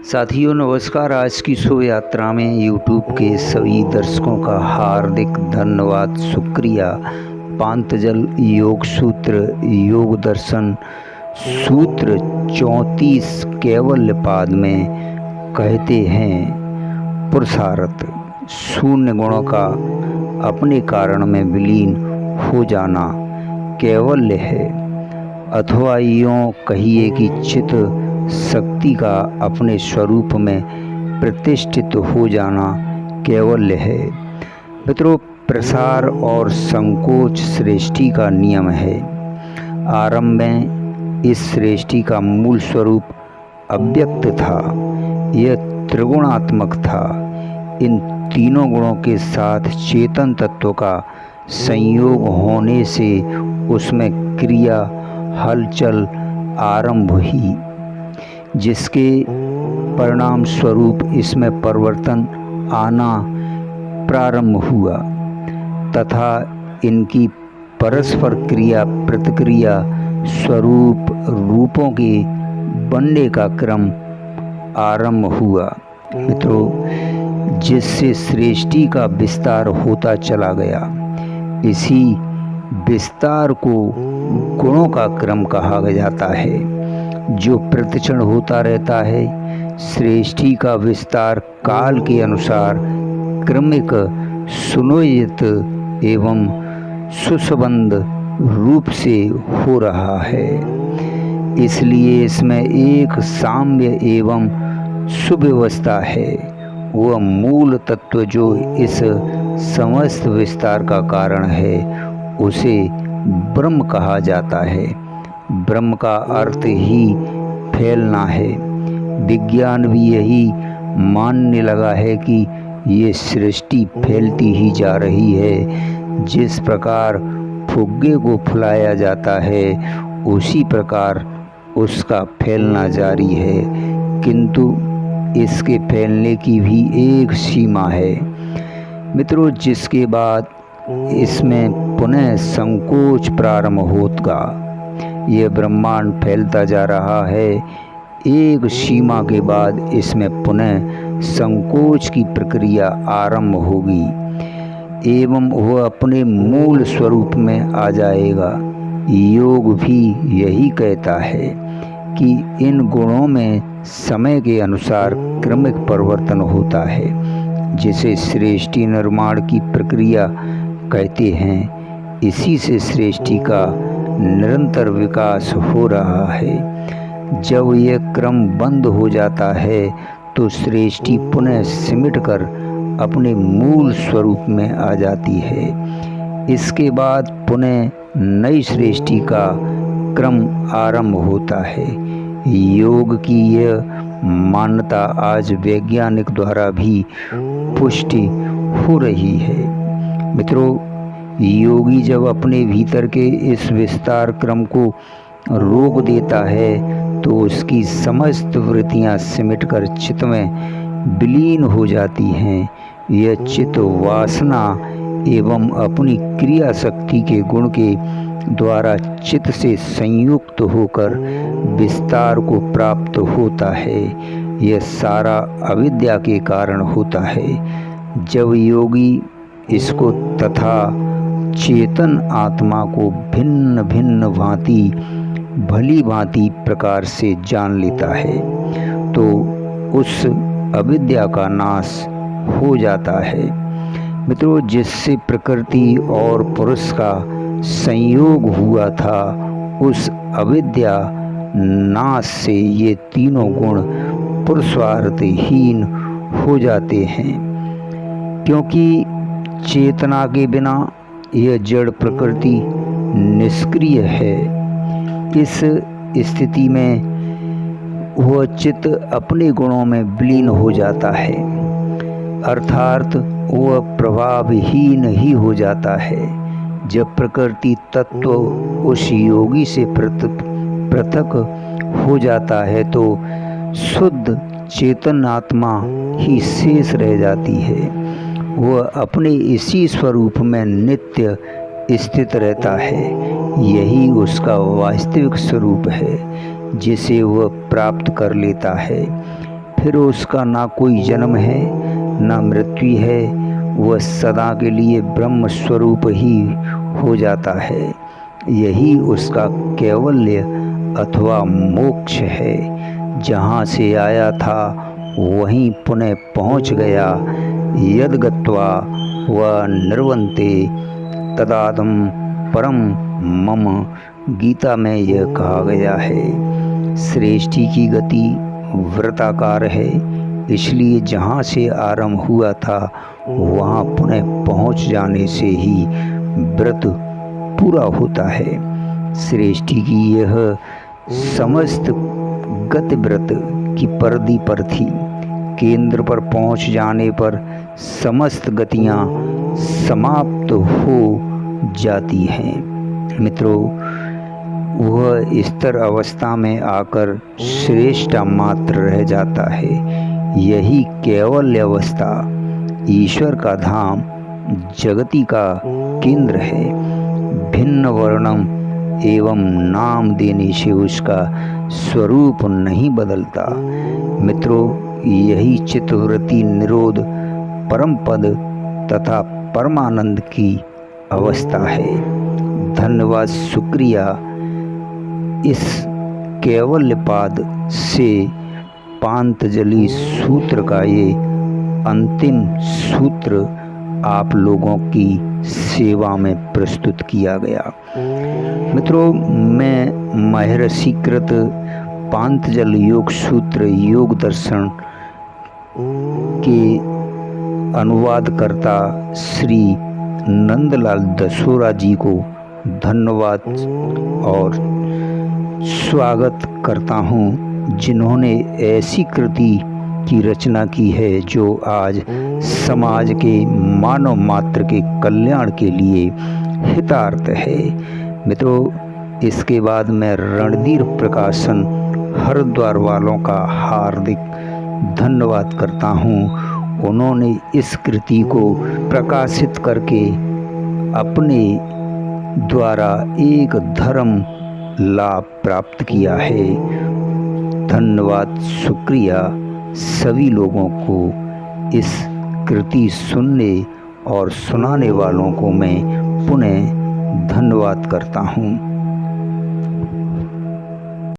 साथियों नमस्कार। आज की शो यात्रा में यूट्यूब के सभी दर्शकों का हार्दिक धन्यवाद, शुक्रिया। पांतजल योग सूत्र योग दर्शन सूत्र 34 कैवल्य पाद में कहते हैं, पुरुषार्थ शून्य गुणों का अपने कारण में विलीन हो जाना कैवल्य है, अथवा यूँ कहिए कि चित्त शक्ति का अपने स्वरूप में प्रतिष्ठित हो जाना कैवल्य है। मित्रों, प्रसार और संकोच सृष्टि का नियम है। आरंभ में इस सृष्टि का मूल स्वरूप अव्यक्त था, यह त्रिगुणात्मक था। इन तीनों गुणों के साथ चेतन तत्व का संयोग होने से उसमें क्रिया हलचल आरंभ हुई, जिसके परिणाम स्वरूप इसमें परिवर्तन आना प्रारंभ हुआ तथा इनकी परस्पर क्रिया प्रतिक्रिया स्वरूप रूपों के बनने का क्रम आरंभ हुआ। मित्रों, जिससे सृष्टि का विस्तार होता चला गया। इसी विस्तार को गुणों का क्रम कहा जाता है, जो प्रतिक्षण होता रहता है। सृष्टि का विस्तार काल के अनुसार क्रमिक सुनियोजित एवं सुसंबद्ध रूप से हो रहा है। इसलिए इसमें एक साम्य एवं सुव्यवस्था है। वह मूल तत्व जो इस समस्त विस्तार का कारण है, उसे ब्रह्म कहा जाता है। ब्रह्म का अर्थ ही फैलना है। विज्ञान भी यही मानने लगा है कि ये सृष्टि फैलती ही जा रही है। जिस प्रकार फुग्गे को फुलाया जाता है, उसी प्रकार उसका फैलना जारी है, किंतु इसके फैलने की भी एक सीमा है। मित्रों, जिसके बाद इसमें पुनः संकोच प्रारंभ होगा। यह ब्रह्मांड फैलता जा रहा है। एक सीमा के बाद इसमें पुनः संकोच की प्रक्रिया आरंभ होगी एवं वह अपने मूल स्वरूप में आ जाएगा। योग भी यही कहता है कि इन गुणों में समय के अनुसार क्रमिक परिवर्तन होता है, जिसे सृष्टि निर्माण की प्रक्रिया कहते हैं। इसी से सृष्टि का निरंतर विकास हो रहा है। जब यह क्रम बंद हो जाता है तो सृष्टि पुनः सिमटकर अपने मूल स्वरूप में आ जाती है। इसके बाद पुनः नई सृष्टि का क्रम आरंभ होता है। योग की यह मान्यता आज वैज्ञानिक द्वारा भी पुष्टि हो रही है। मित्रों, योगी जब अपने भीतर के इस विस्तार क्रम को रोक देता है तो उसकी समस्त वृत्तियां सिमटकर चित्त में विलीन हो जाती हैं। यह चित्त वासना एवं अपनी क्रिया शक्ति के गुण के द्वारा चित्त से संयुक्त होकर विस्तार को प्राप्त होता है। यह सारा अविद्या के कारण होता है। जब योगी इसको तथा चेतन आत्मा को भिन्न भिन्न भांति भली भांति प्रकार से जान लेता है तो उस अविद्या का नाश हो जाता है। मित्रों, जिससे प्रकृति और पुरुष का संयोग हुआ था, उस अविद्या नाश से ये तीनों गुण पुरुषार्थहीन हो जाते हैं, क्योंकि चेतना के बिना यह जड़ प्रकृति निष्क्रिय है। इस स्थिति में वह चित्त अपने गुणों में विलीन हो जाता है, अर्थात वह प्रभावहीन ही हो जाता है। जब प्रकृति तत्व उस योगी से पृथक हो जाता है तो शुद्ध चेतन आत्मा ही शेष रह जाती है। वह अपने इसी स्वरूप में नित्य स्थित रहता है। यही उसका वास्तविक स्वरूप है, जिसे वह प्राप्त कर लेता है। फिर उसका ना कोई जन्म है ना मृत्यु है, वह सदा के लिए ब्रह्म स्वरूप ही हो जाता है। यही उसका कैवल्य अथवा मोक्ष है। जहाँ से आया था वहीं पुनः पहुँच गया। यद गत्वा व निर्वन्ते तदादम परम मम, गीता में यह कहा गया है। सृष्टि की गति वृत्ताकार है, इसलिए जहाँ से आरंभ हुआ था वहाँ पुनः पहुँच जाने से ही व्रत पूरा होता है। सृष्टि की यह समस्त गति व्रत की परिधि पर थी। केंद्र पर पहुँच जाने पर समस्त गतियाँ समाप्त हो जाती हैं। मित्रों, वह स्थिर अवस्था में आकर श्रेष्ठ मात्र रह जाता है। यही कैवल्य अवस्था ईश्वर का धाम, जगती का केंद्र है। भिन्न वर्णम एवं नाम देने से उसका स्वरूप नहीं बदलता। मित्रों, यही चित्तवृत्ति निरोध, परम पद तथा परमानंद की अवस्था है। धन्यवाद, शुक्रिया। इस कैवल्य पाद से पांतजलि सूत्र का ये अंतिम सूत्र आप लोगों की सेवा में प्रस्तुत किया गया। मित्रों, मैं महर्षिकृत पांतजल योग सूत्र योग दर्शन के अनुवादकर्ता श्री नंदलाल दसोरा जी को धन्यवाद और स्वागत करता हूँ, जिन्होंने ऐसी कृति की रचना की है जो आज समाज के मानव मात्र के कल्याण के लिए हितार्थ है। मित्रों, इसके बाद मैं रणधीर प्रकाशन हरिद्वार वालों का हार्दिक धन्यवाद करता हूँ। उन्होंने इस कृति को प्रकाशित करके अपने द्वारा एक धर्म लाभ प्राप्त किया है। धन्यवाद, शुक्रिया सभी लोगों को। इस कृति सुनने और सुनाने वालों को मैं पुनः धन्यवाद करता हूँ।